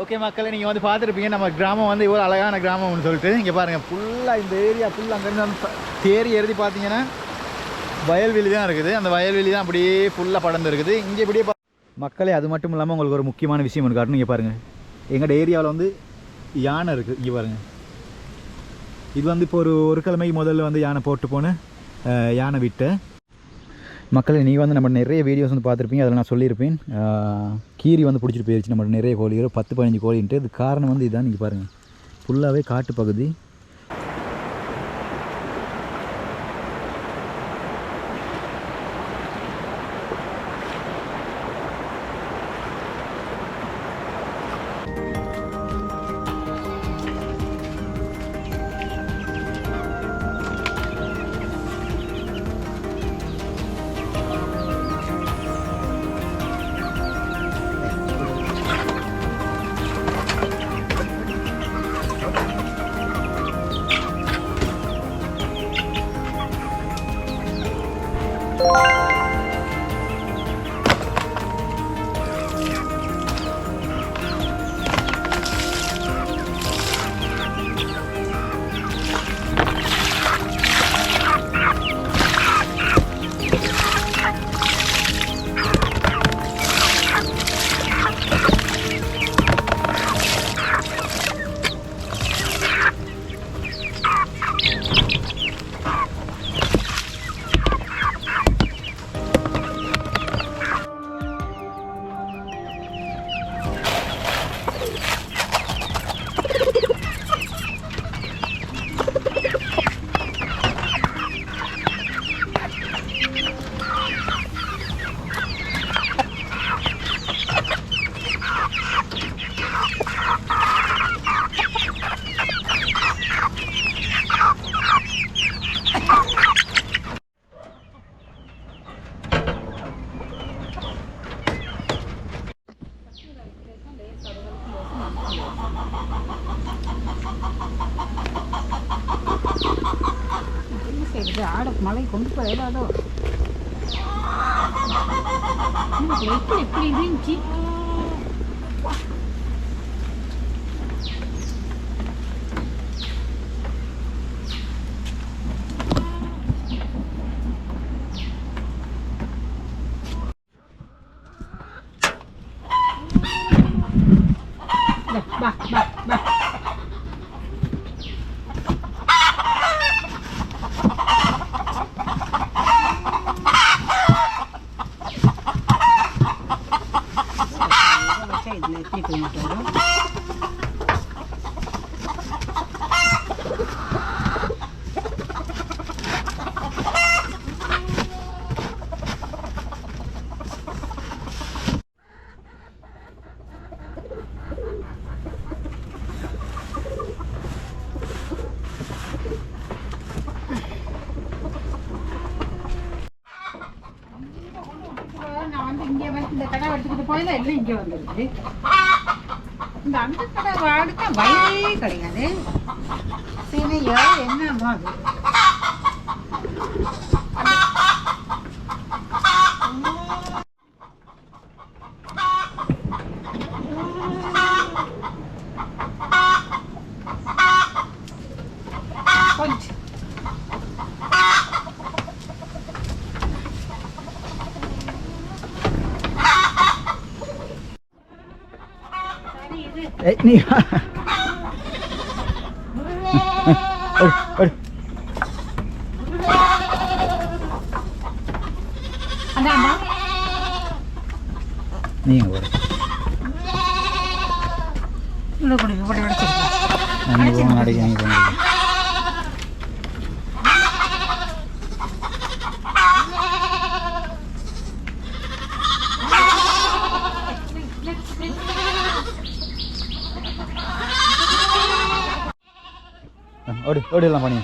Okay மக்களே, நீங்கள் வந்து பார்த்துருப்பீங்க நம்ம கிராமம் வந்து இவ்வளோ அழகான கிராமம்னு சொல்லிட்டு. இங்கே பாருங்கள், ஃபுல்லாக இந்த ஏரியா ஃபுல்லாக அங்கேருந்து வந்து தேரி எழுதி பார்த்தீங்கன்னா வயல்வெளி தான் இருக்குது. அந்த வயல்வெளி தான் அப்படியே ஃபுல்லாக படர்ந்து இருக்குது. இங்கே இப்படியே மக்களே, அது மட்டும் இல்லாமல் உங்களுக்கு ஒரு முக்கியமான விஷயம் ஒன்று காட்டணும். இங்கே பாருங்கள், எங்களோட ஏரியாவில் வந்து யானை இருக்குது. இங்கே பாருங்கள், இது வந்து இப்போ ஒரு கிழமைக்கு முதல்ல வந்து யானை போட்டு போன யானை விட்டு மக்களே, நீங்கள் வந்து நம்ம நிறைய வீடியோஸ் வந்து பார்த்துருப்பீங்க. அதில் நான் சொல்லியிருப்பேன், கீரி வந்து பிடிச்சிட்டு போயிடுச்சு நம்ம நிறைய கோழிகள், 10-15 கோழின்ட்டு. இது காரணம் வந்து இதுதான். நீங்கள் பாருங்கள், ஃபுல்லாகவே காட்டு பகுதி. ஆட மழை கொண்டு போயிடாதோ. எப்படி எப்படி இருந்துச்சு. பா பா பா இந்த கடை எடுத்துக்கிட்டு போய் தான் எல்லாம் இங்கே வந்துருக்கு. இந்த அந்த கடை வாடுக்க வயலே கிடையாது. சீனையோ என்னமோ அது. கொஞ்சம் நீ நீங்கள் ஓடி ஓடிடலாம் பண்ணி.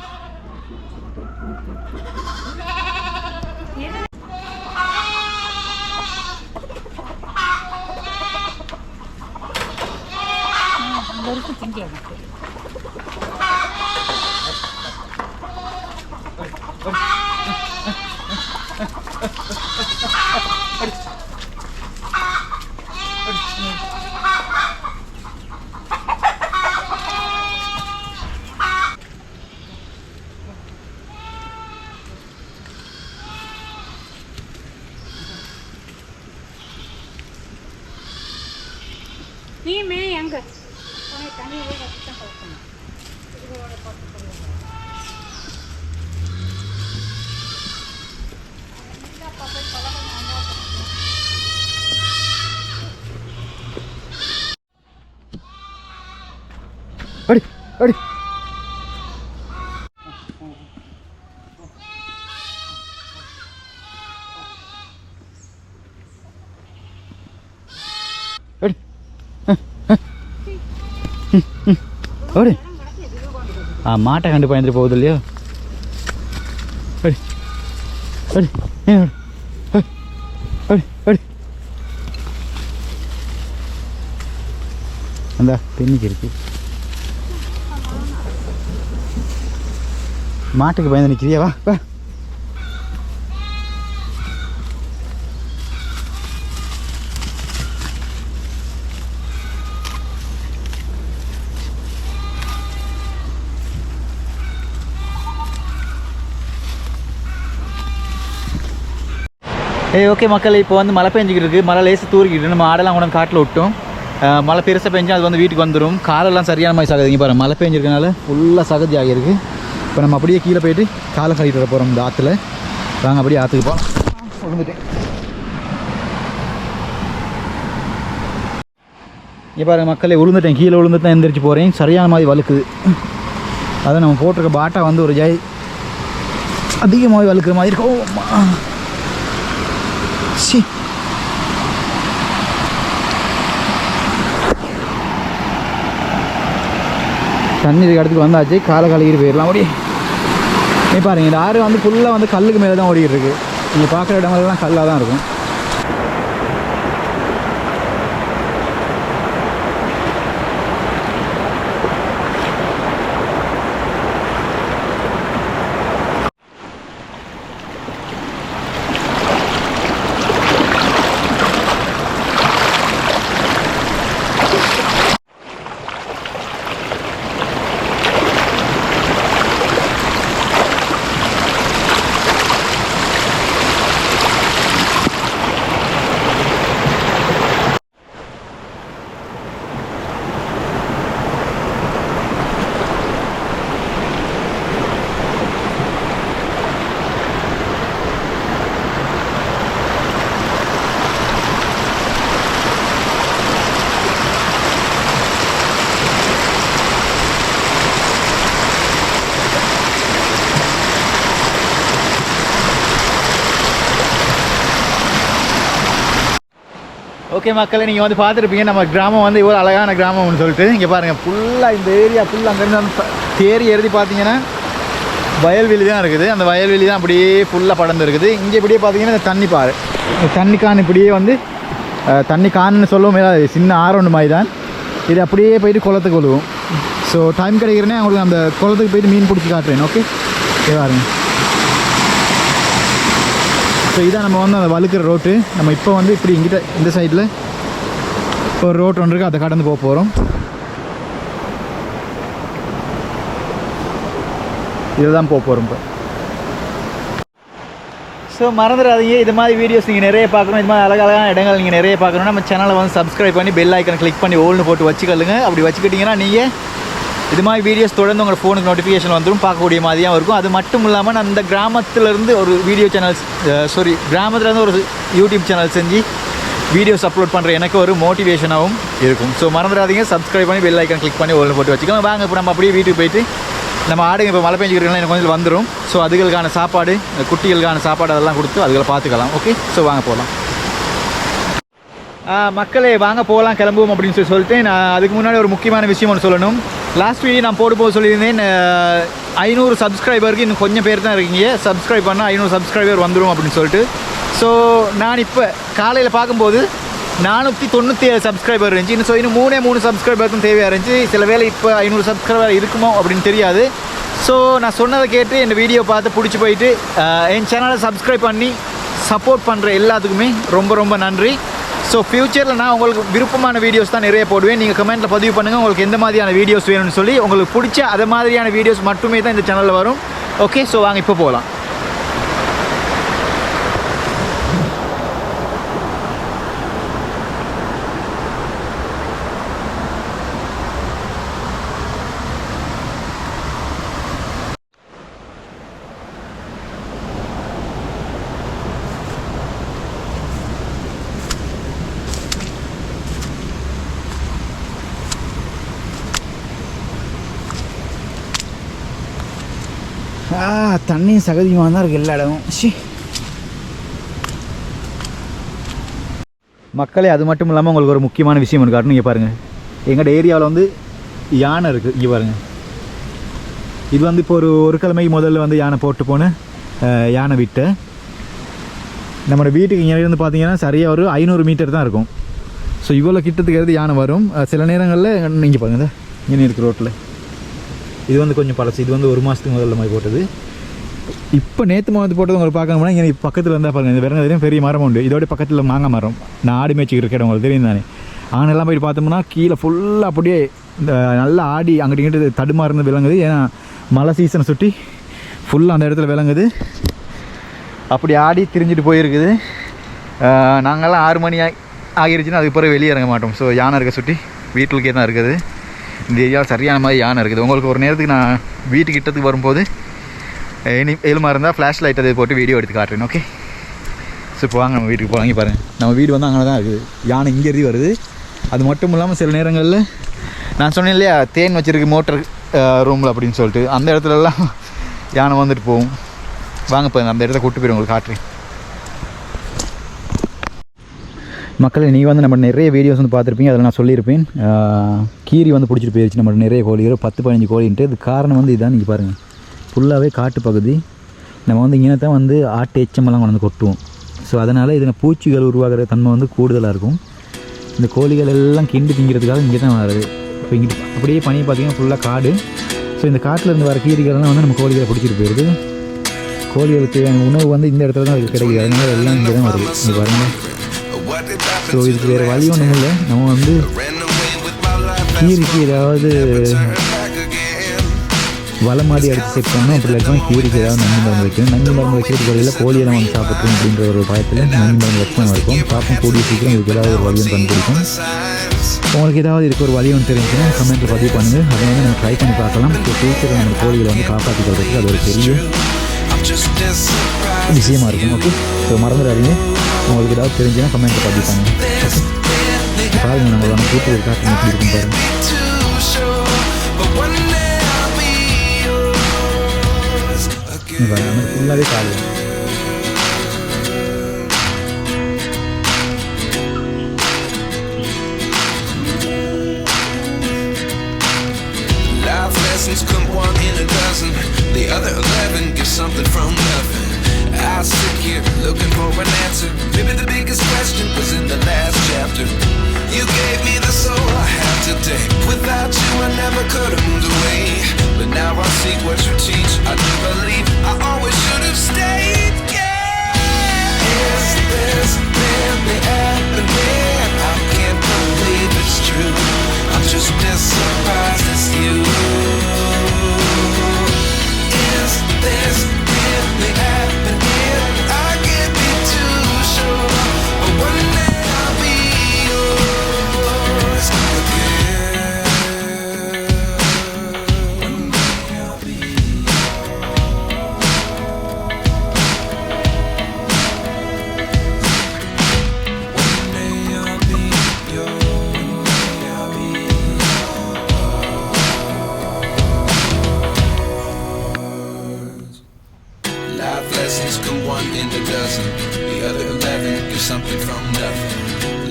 நீமே எங்க உனக்கு தண்ணியே வச்சுதான் போகணும். இதோட போட்டு அடி அடி அடி ஓடி மாட்டை கண்டு பயந்துட்டு போகுது இல்லையோ அடி அடி அடி அடி அந்த பெண்ணிக்கு இருக்கு மாட்டுக்கு பயந்து நிற்கிறியா வா வா ஓகே மக்கள் இப்போ வந்து மழை பெஞ்சிக்கிட்டு இருக்குது மழை லேசு தூரிக்கிட்டு நம்ம ஆடெல்லாம் கூட காட்டில் விட்டோம் மழை பெருசாக பெஞ்சா அது வந்து வீட்டுக்கு வந்துடும் காலெல்லாம் சரியான மாதிரி சகதிங்க பாருங்க மழை பெஞ்சிருக்கனால ஃபுல்லாக சகதி ஆகியிருக்கு இப்போ நம்ம அப்படியே கீழே போயிட்டு காலை கழிட்டு வர போகிறோம் இந்த ஆற்றுல வாங்க அப்படியே ஆற்றுக்கு போகலாம் விழுந்துட்டேன் இங்கே பாருங்க மக்களே விழுந்துட்டேன் கீழே விழுந்துட்டு தான் எந்திரிச்சு போகிறேன் சரியான மாதிரி வழுக்குது அதை நம்ம போட்டிருக்க பாட்டா வந்து ஒரு ஜாய் அதிகமாக வழுக்கிற மாதிரி இருக்கும் சி தண்ணி இருக்க இடத்துக்கு வந்தாச்சு காலை கழுகிட்டு போயிடலாம் ஓடி நீ பாருங்க இந்த ஆறு வந்து ஃபுல்லாக வந்து கல்லுக்கு மேலே தான் ஓடிக்கிட்டு இருக்கு நீங்கள் பார்க்குற இடமெல்லாம் கல்லாக தான் இருக்கும் ஓகே மக்களே நீங்கள் வந்து பார்த்துருப்பீங்க நம்ம கிராமம் வந்து இவ்வளோ அழகான கிராமம்னு சொல்லிட்டு இங்கே பாருங்கள் ஃபுல்லாக இந்த ஏரியா ஃபுல்லாக அங்கேருந்து அந்த தேரி எழுதி பார்த்தீங்கன்னா வயல்வெளி தான் இருக்குது அந்த வயல்வெளி தான் அப்படியே ஃபுல்லாக படர்ந்து இருக்குது இங்கே இப்படியே பார்த்தீங்கன்னா இந்த தண்ணி பாரு இந்த தண்ணி கான் இப்படியே வந்து தண்ணி கான்னு சொல்லவும் மேலே சின்ன ஆரோண்டு மாதிரி தான் இது அப்படியே போயிட்டு குளத்துக்கு விழுவும் ஸோ டைம் கிடைக்கிறேனே அவங்களுக்கு அந்த குளத்துக்கு போயிட்டு மீன் பிடிச்சி காட்டுறேன் ஓகே பாருங்க ஸோ இதான் நம்ம வந்து அந்த வழுக்கிற ரோட்டு நம்ம இப்போ வந்து இப்படி இங்கிட்ட இந்த சைடில் ஒரு ரோட் ஒன்று இருக்குது அதை கடந்து போக போகிறோம் இதில் தான் போக போகிறோம் இப்போ ஸோ மறந்துடாதீங்க இது மாதிரி வீடியோஸ் நீங்கள் நிறைய பார்க்கணும் இது மாதிரி அழகான இடங்கள் நீங்கள் நிறைய பார்க்கணும் நம்ம சேனலை வந்து சப்ஸ்கிரைப் பண்ணி பெல் ஐக்கனை கிளிக் பண்ணி ஓல்னு போட்டு வச்சுக்கொள்ளுங்க அப்படி வச்சுக்கிட்டிங்கன்னா நீங்கள் இது மாதிரி வீடியோஸ் தொடர்ந்து உங்கள் ஃபோனுக்கு நோட்டிஃபிகேஷன் வந்துடும் பார்க்கக்கூடிய மாதிரியாக இருக்கும் அது மட்டும் இல்லாமல் நான் அந்த கிராமத்துலேருந்து ஒரு வீடியோ சேனல்ஸ் கிராமத்துலேருந்து ஒரு யூடியூப் சேனல் செஞ்சு வீடியோஸ் அப்லோட் பண்ணுற எனக்கு ஒரு மோட்டிவேஷனாகவும் இருக்கும் ஸோ மறந்துடாதீங்க சப்ஸ்கிரைப் பண்ணி பெல் ஐக்கன் கிளிக் பண்ணி ஓல்னு போட்டு வச்சுக்கோங்க வாங்க இப்போ நம்ம அப்படியே வீட்டுக்கு போயிட்டு நம்ம ஆடுங்க இப்போ மழை பெஞ்சிக்கிறதுலாம் எனக்கு கொஞ்சம் வந்துடும் ஸோ அதுகளுக்கான சாப்பாடு குட்டிகளுக்கான சாப்பாடு அதெல்லாம் கொடுத்து அதுகளை பார்த்துக்கலாம் ஓகே ஸோ வாங்க போகலாம் மக்களே வாங்க போகலாம் கிளம்புவோம் அப்படின்னு சொல்லிட்டு நான் அதுக்கு முன்னாடி ஒரு முக்கியமான விஷயம் ஒன்று சொல்லணும் லாஸ்ட் வீடியோ நான் போடும்போது சொல்லியிருந்தேன் 500 சப்ஸ்கிரைபருக்கு இன்னும் கொஞ்சம் பேர் தான் இருக்கீங்க சப்ஸ்கிரைப் பண்ணால் 500 சப்ஸ்கிரைபர் வந்துடும் அப்படின்னு சொல்லிட்டு ஸோ நான் இப்போ காலையில் பார்க்கும்போது 497 சப்ஸ்கிரைபர் இருந்துச்சு ஸோ இன்னும் 3 சப்ஸ்கிரைபருக்கும் தேவையாக இருந்துச்சு சில வேளை இப்போ 500 சப்ஸ்கிரைபர் இருக்குமோ அப்படின்னு தெரியாது ஸோ நான் சொன்னதை கேட்டு இந்த வீடியோ பார்த்து பிடிச்சி போயிட்டு என் சேனலை சப்ஸ்கிரைப் பண்ணி சப்போர்ட் பண்ணுற எல்லாத்துக்குமே ரொம்ப ரொம்ப நன்றி ஸோ ஃப்யூச்சரில் நான் உங்களுக்கு விருப்பமான வீடியோஸ் தான் நிறைய போடுவேன் நீங்கள் கமெண்ட்டில் பதிவு பண்ணுங்கள் உங்களுக்கு எந்த மாதிரியான வீடியோஸ் வேணும்னு சொல்லி உங்களுக்கு பிடிச்ச அதை மாதிரியான வீடியோஸ் மட்டுமே தான் இந்த சேனலில் வரும் ஓகே ஸோ வாங்க இப்போ போகலாம் தண்ணி சகதியமாக தான் இருக்குது எல்லா இடமும். மக்களே, அது மட்டும் இல்லாமல் உங்களுக்கு ஒரு முக்கியமான விஷயம் ஒன்று காட்டணும். இங்கே பாருங்கள், எங்களோட ஏரியாவில் வந்து யானை இருக்குது. இங்கே பாருங்கள், இது வந்து இப்போ ஒரு கிழமைக்கு முதல்ல வந்து யானை போட்டு போன யானை விட்டு நம்மளோட வீட்டுக்கு இங்கே இருந்து பார்த்தீங்கன்னா சரியாக ஒரு 500 மீட்டர் தான் இருக்கும். ஸோ இவ்வளோ கிட்டத்துக்கு யானை வரும். சில நேரங்களில் இங்கே பாருங்கள், இங்கே இருக்கிற ரோட்டில் இது வந்து கொஞ்சம் பழசு. இது வந்து 1 மாதத்துக்கு முதல்ல மாதிரி போட்டது. இப்போ நேற்று மாதத்து போட்டது உங்களுக்கு பார்க்கணும்னா இங்கே பக்கத்தில் இருந்தால் பாருங்கள், இந்த வெறும் பெரிய மரம் உண்டு. இதோட பக்கத்தில் மாங்காய் மரம், நான் ஆடி மேய்ச்சிக்கிட்டு இருக்கேன், உங்களுக்கு தெரியும் தானே. ஆனெல்லாம் போயிட்டு பார்த்தோம்னா கீழே ஃபுல்லாக அப்படியே இந்த நல்லா ஆடி அங்கிட்ட இங்கிட்டு தடுமாறுந்து விளங்குது. ஏன்னா மழை சீசனை சுட்டி ஃபுல்லாக அந்த இடத்துல விளங்குது. அப்படி ஆடி திரிஞ்சிட்டு போயிருக்குது. நாங்கள்லாம் 6 மணி ஆகிருச்சுன்னா அதுக்கு பிறகு வெளியே இறங்க மாட்டோம். ஸோ யானை இருக்க சுட்டி வீட்டுக்கே தான் இருக்குது. இந்த ஏரியாவில் சரியான மாதிரி யானை இருக்குது. உங்களுக்கு ஒரு நேரத்துக்கு நான் வீட்டுக்கிட்டத்துக்கு வரும்போது எலுமா இருந்தால் ஃப்ளாஷ் லைட் அதை போட்டு வீடியோ எடுத்து காட்டுறேன். ஓகே, ஸோ இப்போ வாங்க நம்ம வீட்டுக்கு போகலாம். பாருங்கள், நம்ம வீடு வந்து அங்கே தான் இருக்குது. யானை இங்கேருந்து வருது. அது மட்டும் இல்லாமல் சில நேரங்களில் நான் சொன்னேன் இல்லையா, தேன் வச்சுருக்கு மோட்டர் ரூமில் அப்படின்னு சொல்லிட்டு, அந்த இடத்துலலாம் யானை வந்துட்டு போகும். வாங்க இப்போ அந்த இடத்த கூட்டு போய் உங்களுக்கு காட்டுறேன். மக்களே, நீங்கள் வந்து நம்ம நிறைய வீடியோஸ் வந்து பார்த்துருப்பீங்க. அதில் நான் சொல்லியிருப்பேன், கீரி வந்து பிடிச்சிட்டு போயிடுச்சு நம்ம நிறைய கோழிகள், 10-15 கோழின்ட்டு. இது காரணம் வந்து இதுதான். நீங்கள் பாருங்கள், ஃபுல்லாகவே காட்டு பகுதி. நம்ம வந்து இங்கே தான் வந்து ஆட்டு எச்சமெல்லாம் கொண்டு வந்து கொட்டுவோம். ஸோ அதனால் இதில் பூச்சிகள் உருவாகிற தன்மை வந்து கூடுதலாக இருக்கும். இந்த கோழிகள் எல்லாம் கிண்டு திங்கிறதுக்காக இங்கே தான் வருது. இப்போ இங்கே அப்படியே பனியை பார்த்தீங்கன்னா ஃபுல்லாக காடு. ஸோ இந்த காட்டில் இருந்து வர கீரிகள்லாம் வந்து நம்ம கோழிகளை பிடிச்சிட்டு போயிடுது. கோழிகளுக்கு தேவையான உணவு வந்து இந்த இடத்துல தான் அதுக்கு கிடைக்குது. அதனால எல்லாம் இங்கே தான் வருது. இங்கே பாருங்கள். ஸோ இதுக்கு வேறு வழி ஒன்றும் இல்லை. நம்ம வந்து கீரிக்கு ஏதாவது வலை மாதிரி அடித்து செட் பண்ணோம். அப்படி இல்லாமல் கீரிக்கு ஏதாவது நஞ்சு மருந்து வைக்கணும். நஞ்சு மருந்து வைக்கிறது வழியில் கோழியெல்லாம் வந்து சாப்பிட்றோம் அப்படின்ற ஒரு பயத்தில் நஞ்சு மருந்து வச்சு இருக்கும். பார்ப்போம், கூடிய சீக்கிரம் இதுக்கு ஏதாவது ஒரு வழியும் கண்டுபிடிக்கும். உங்களுக்கு ஏதாவது இதுக்கு ஒரு வழி ஒன்று தெரிஞ்சுன்னா கமெண்ட்டில் பதிவு பண்ணுங்கள். அதை வந்து நம்ம ட்ரை பண்ணி பார்க்கலாம். இப்போ ஃபியூச்சரில் நம்ம கோழிகளை வந்து காப்பாற்றிக்கிறதுக்கு அது ஒரு பெரிய விஷயமா இருக்கும். ஓகே, ஸோ மறந்துடாதீங்க. உங்களுக்கு ஏதாவது தெரிஞ்சுன்னா கமெண்ட்டில் பதிவு பண்ணுங்கள். ஓகே, பாருங்கள் நம்மளோட கூட்டு ஒரு காட்டு எப்படி இருக்கும் பாருங்கள். ஃபுல்லாகவே காடு. Lessons come 1 in a dozen. The other 11 give something from nothing. I sit here looking for an answer. Maybe the biggest question was in the last chapter. You gave me the soul I have today. Without you I never could have moved away. But now I see what you teach. I do believe I always should have stayed. Yeah. Is this really happening? I can't believe it's true. I'm just as surprised as you. Is this really happening? I can't be too sure, but one day I'll be yours again. One day I'll be lessons come 1 in a dozen. The other 11 give something from nothing.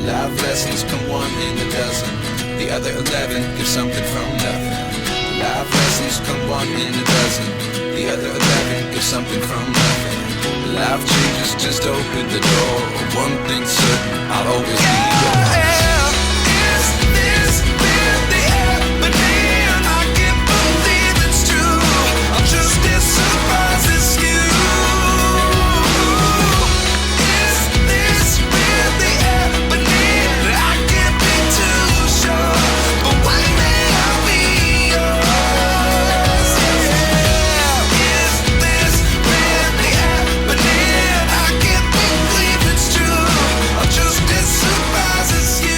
Life lessons come 1 in a dozen. The other 11 give something from nothing. Life lessons come 1 in a dozen. The other 11 give something from nothing. Life changes, just open the door. One thing's certain, I'll always be yours. Is this really happening? I can't believe it's true. I'm just as surprised as you. Just as surprised as you.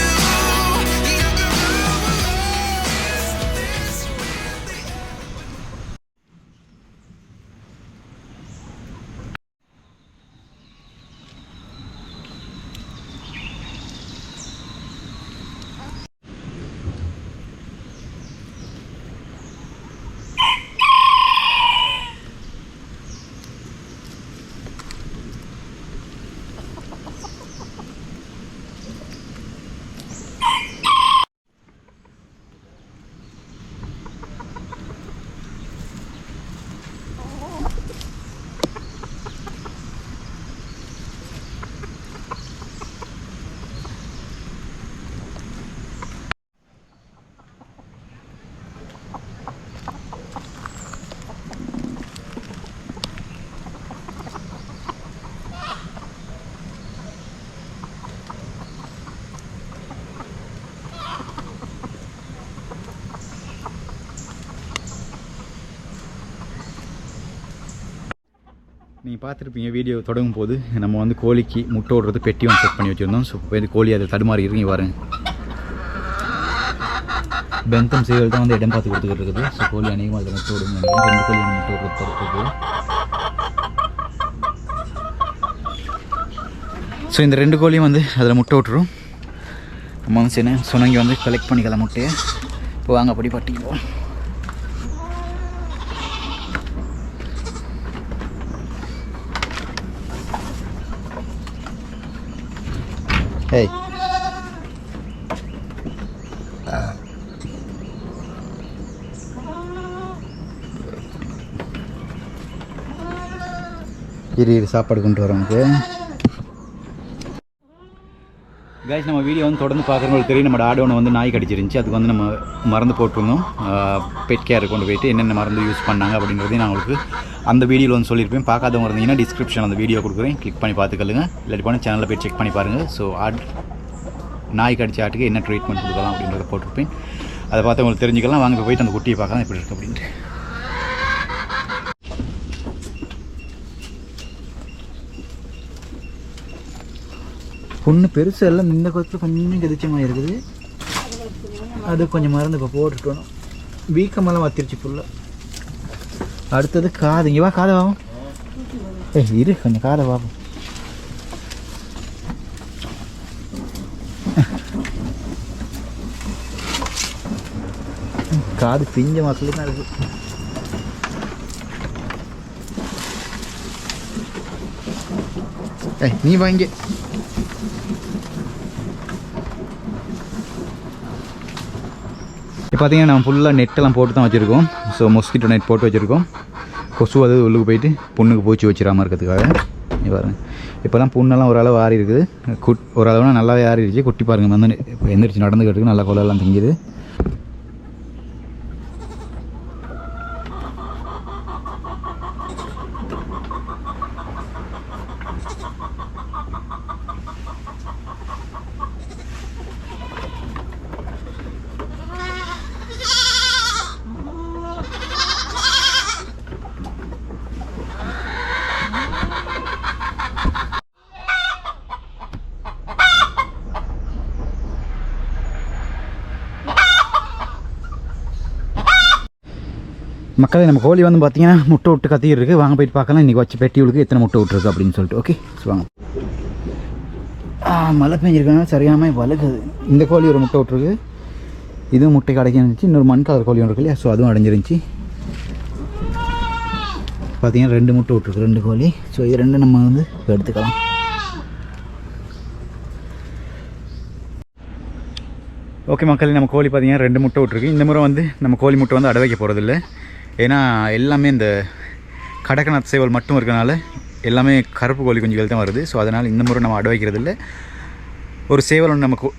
நீங்கள் பார்த்துருப்பீங்க video தொடங்கும் போது நம்ம வந்து கோழிக்கு முட்டை விடுறது பெட்டி வந்து செட் பண்ணி வச்சுருந்தோம். ஸோ இப்போ கோழி அதில் தடுமாறி இறங்கி பாருங்க. பெந்தம் சேவல் தான் வந்து இடம் பார்த்து கொடுத்துக்கிட்டு இருக்குது. ஸோ கோழி அநேகமாக அதில் முட்டை விடுங்க. 2 கோழி முட்டை விடுறது. ஸோ இந்த 2 கோழியும் வந்து அதில் முட்டை விட்டுரும். நம்ம வந்து சொன்னங்க வந்து கலெக்ட் பண்ணிக்கலாம் முட்டையை. இப்போ வாங்க அப்படி பட்டிக்குவோம். Hey. இரு சாப்பாடு கொண்டு வரவங்க கைஸ். நம்ம வீடியோ வந்து தொடர்ந்து பார்க்குறவங்களுக்கு தெரியும், நம்ம ஆடு ஒன்று வந்து நாய் கடிச்சிருந்துச்சு. அதுக்கு வந்து நம்ம மருந்து போட்டிருந்தோம். பெட் கேர் கொண்டு போயிட்டு என்னென்ன மருந்து யூஸ் பண்ணாங்க அப்படின்றதையும் நான் உங்களுக்கு அந்த வீடியோவில் வந்து சொல்லியிருப்பேன். பார்க்காதவங்க இருந்தீங்கன்னா டிஸ்கிரிப்ஷன் அந்த வீடியோ கொடுக்குறேன், கிளிக் பண்ணி பார்த்துக்கலுங்க. இல்லாட்டி போனால் சேனலில் போய் செக் பண்ணி பாருங்கள். ஸோ நாய் கடிச்ச ஆட்டுக்கு என்ன ட்ரீட்மெண்ட் கொடுக்கலாம் அப்படின்றத போட்டிருப்பேன். அதை பார்த்து உங்களுக்கு தெரிஞ்சுக்கலாம். வாங்க போயிட்டு அந்த குட்டியை பார்க்கலாம் எப்படி இருக்குது அப்படின்ட்டு. பொண்ணு பெருசு எல்லாம் இந்த குளத்தில் கொஞ்சம் கதிச்சமாக இருக்குது. அது கொஞ்சம் மருந்து இப்போ போட்டுட்டோம். வீக்கமெல்லாம் வத்திருச்சு ஃபுல்லாக. அடுத்தது காது. இங்கே வா, காதை வாவும். இரு கொஞ்சம் காதை வாவும். காது பிஞ்ச மக்களுக்கு தான் இருக்குது. நீ வாங்க. இப்போ பார்த்தீங்கன்னா நம்ம ஃபுல்லாக நெட்டெல்லாம் போட்டு தான் வச்சுருக்கோம். ஸோ மொஸ்கிட்டோ நெட் போட்டு வச்சுருக்கோம். கொசு அது உள்ளுக்கு போயிட்டு புண்ணுக்கு பூச்சி வச்சிடாமல் இருக்கிறதுக்காக. பாருங்க இப்போலாம் புண்ணெல்லாம் ஓரளவு ஆறி இருக்குது. ஓரளவுனா நல்லாவே ஆறிடுச்சு. குட்டி பாருங்கள் வந்து இப்போ எந்திரிச்சு நடந்துக்கிட்டு நல்லா கொலையெல்லாம் திங்குது. மக்களே நம்ம கோழி வந்து பார்த்தீங்கன்னா முட்டை விட்டு கத்திட்டு இருக்குது. வாங்க போயிட்டு பார்க்கலாம் இன்றைக்கி வச்சு பெட்டிகளுக்கு எத்தனை முட்டை விட்டுருக்கு அப்படின்னு சொல்லிட்டு. ஓகே வாங்க. மழை பெஞ்சிருக்காங்க சரியாமல் வளர்க்குது. இந்த கோழி ஒரு முட்டை விட்டுருக்கு. இதுவும் முட்டை கிடைக்க இருந்துச்சு. இன்னொரு மண் கலர் கோழி ஒன்று இருக்கு இல்லையா, ஸோ அதுவும் அடைஞ்சிருந்துச்சு. பார்த்தீங்கன்னா 2 முட்டை விட்டுருக்கு 2 கோழி. ஸோ இது 2 நம்ம வந்து எடுத்துக்கலாம். ஓகே மக்களே, நம்ம கோழி பார்த்தீங்கன்னா 2 முட்டை விட்டுருக்கு. இந்த முறை வந்து நம்ம கோழி முட்டை வந்து அடை வைக்க போகிறதில்ல. ஏன்னா எல்லாமே இந்த கடக்கநாத் சேவல் மட்டும் இருக்கனால எல்லாமே கருப்பு கோழி குஞ்சுகள் தான் வருது. ஸோ அதனால் இந்த முறை நம்ம அடை வைக்கிறது இல்லை. ஒரு சேவல் ஒன்று நமக்கு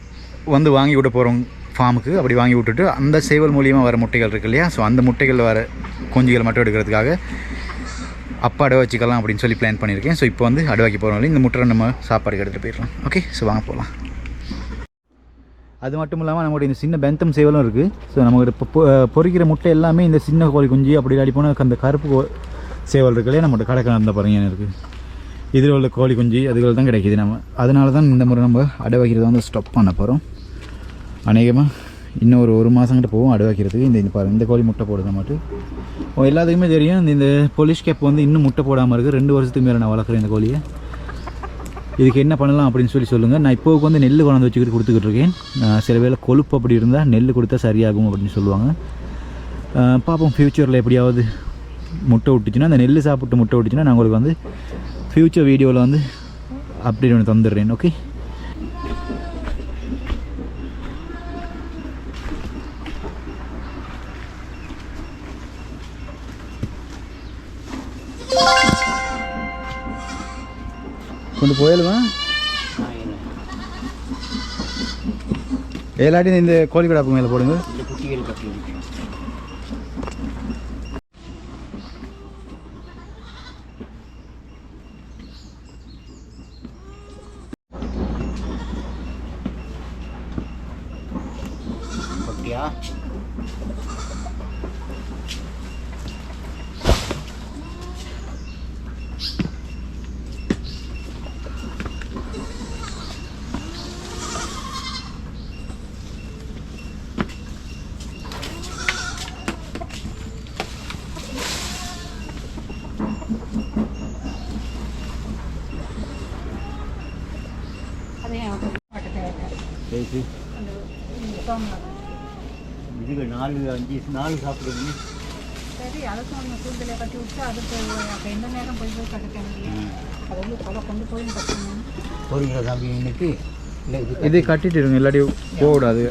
வந்து வாங்கி விட போகிறோம் ஃபார்முக்கு. அப்படி வாங்கி விட்டுட்டு அந்த சேவல் மூலியமாக வர முட்டைகள் இருக்கு இல்லையா, ஸோ அந்த முட்டைகளில் வர குஞ்சுகளை மட்டும் எடுக்கிறதுக்காக அப்பா அடை வச்சுக்கலாம் அப்படின்னு சொல்லி பிளான் பண்ணியிருக்கேன். ஸோ இப்போ வந்து அடை வைக்க போகிறோம். இந்த முட்டை நம்ம சாப்பாடுக்கு எடுத்துகிட்டு போயிடலாம். ஓகே ஸோ வாங்க போகலாம். அது மட்டும் இல்லாமல் நம்மளுடைய இந்த சின்ன பெந்தம் சேவலும் இருக்குது. ஸோ நமக்கு இப்போ பொறிக்கிற முட்டை எல்லாமே இந்த சின்ன கோழி குஞ்சு அப்படி இல்லாடி போனால் அந்த கருப்பு சேவல் இருக்குல்லையே நம்மளோட கடைக்கான அந்த பாருங்க இருக்குது. இதில் உள்ள கோழி குஞ்சு அதுகள் தான் கிடைக்கிது. நம்ம அதனால தான் இந்த முறை நம்ம அடை வைக்கிறத வந்து ஸ்டாப் பண்ண போகிறோம். அநேகமாக இன்னும் ஒரு மாதங்கிட்ட போகும் அடை வைக்கிறதுக்கு. இந்த பாருங்கள் இந்த கோழி முட்டை போடுற மாட்டு எல்லாத்துக்குமே தெரியும். இந்த போலீஸ் கேப் வந்து இன்னும் முட்டை போடாமல் இருக்குது. 2 வருஷத்துக்கு மேலே நான் வளர்க்குறேன் இந்த கோழியை. இதுக்கு என்ன பண்ணலாம் அப்படின்னு சொல்லுங்கள். நான் இப்போவுக்கு வந்து நெல் கொண்டாந்து வச்சுக்கிட்டு கொடுத்துக்கிட்டு இருக்கேன். சில வேளை கொழுப்பு அப்படி இருந்தால் நெல் கொடுத்தா சரியாகும் அப்படின்னு சொல்லுவாங்க. பார்ப்போம் ஃப்யூச்சரில் எப்படியாவது முட்டை விட்டுச்சுன்னா, அந்த நெல் சாப்பிட்டு முட்டை விட்டுச்சுன்னா நான் உங்களுக்கு வந்து ஃப்யூச்சர் வீடியோவில் வந்து அப்டேட் ஒன்று தந்துடுறேன். ஓகே கொண்டு போயிடுவா. எல்லாட்டி இந்த கோழி கடாப்பு மேலே போடுங்க. ஓகேயா இதுக்கு 4 சாப்பிடுங்க. சரி அதுக்கு ஒன்று கூந்தலை கட்டி விட்டு அதுக்கு அப்போ எந்த நேரம் போய் கட்ட முடியும். அது வந்து கொண்டு போய் கட்டணும். போறீங்களா தம்பி இன்னைக்கு? இல்லை இது கட்டிட்டு இருங்க, இல்லாட்டி போடாது.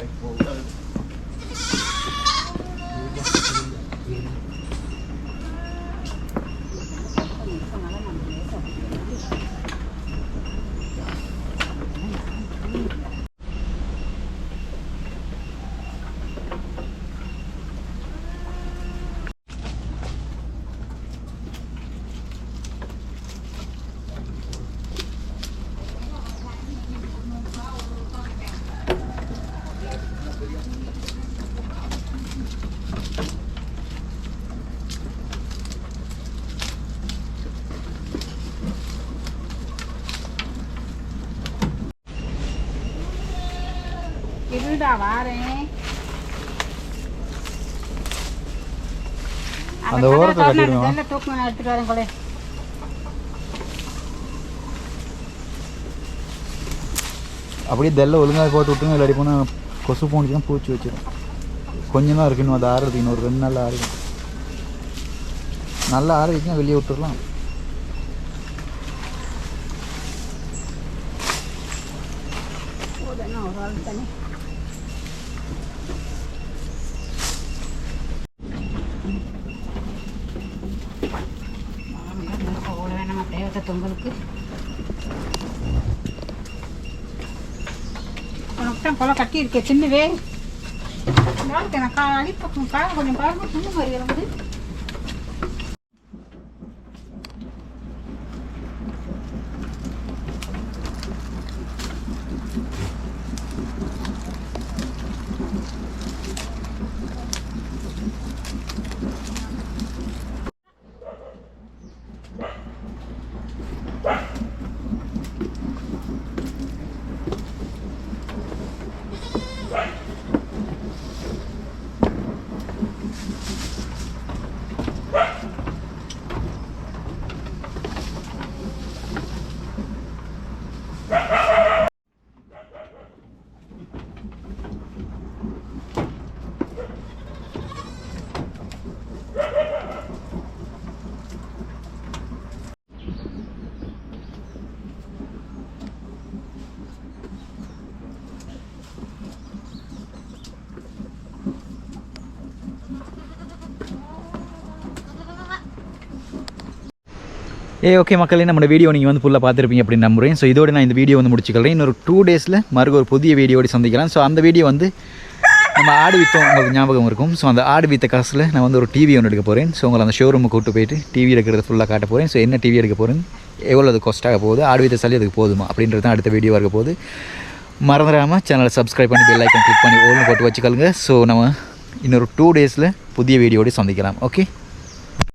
இருடா வாரேன். அந்த ஓரத்தை கட்டிடுங்க. நல்ல தூக்கம் எடுத்துட்டு வரேன் கொலை. அப்படியே தெல்ல ஒழுங்காக போட்டு விட்டுங்க, இல்லாட்டி போனால் கொசு போனுச்சுன்னா பூச்சி வச்சிடும். கொஞ்சம் தான் இருக்கு, இன்னும் அது ஆறுறதுக்கு இன்னொரு 2 நாள் ஆறுக்கும். நல்லா ஆறுச்சுன்னா வெளியே விட்டுடலாம். ஒரு ஆள் தானே. வேணாமா தேவத்தை தொங்கலுக்கு உனக்கு தான் கொலை கட்டி இருக்கேன் சின்னவே. நான் அடிப்பக்கம் காலம் கொஞ்சம் பாருங்க, சின்ன மாதிரி இறங்குது. ஓகே மக்களே, நம்ம வீடியோ நீங்கள் வந்து ஃபுல்லாக பார்த்துருப்பீங்க அப்படின்னு நம்புகிறேன். ஸோ இதோட நான் இந்த வீடியோ வந்து முடிச்சுக்கிறேன். இன்னொரு 2 டேஸில் மறுக்க ஒரு புதிய வீடியோடு சந்திக்கலாம். ஸோ அந்த வீடியோ வந்து நம்ம ஆடு வித்தோம், உங்களுக்கு ஞாபகம் இருக்கும். ஸோ அந்த ஆடு வித்த காசில் நான் வந்து ஒரு டிவி ஒன்று எடுக்க போகிறேன். ஸோ உங்களை அந்த ஷோரூமுக்கு கூப்பிட்டு போயிட்டு டிவி எடுக்கிறது ஃபுல்லாக காட்ட போகிறேன். ஸோ என்ன டிவி எடுக்க போகிறேன், எவ்வளோ அது காஸ்ட்டாக போகுது, ஆடு வித்த சளி அதுக்கு போதுமா அப்படின்றது தான் அடுத்த வீடியோவாக இருக்க போகுது. மறந்துடாமல் சேனலை சப்ஸ்கிரைப் பண்ணி பெல் ஐக்கன் கிளிக் பண்ணி ஓல்னு போட்டு வச்சுக்கலுங்க. ஸோ நம்ம இன்னொரு 2 டேஸில் புதிய வீடியோடு சந்திக்கலாம். ஓகே.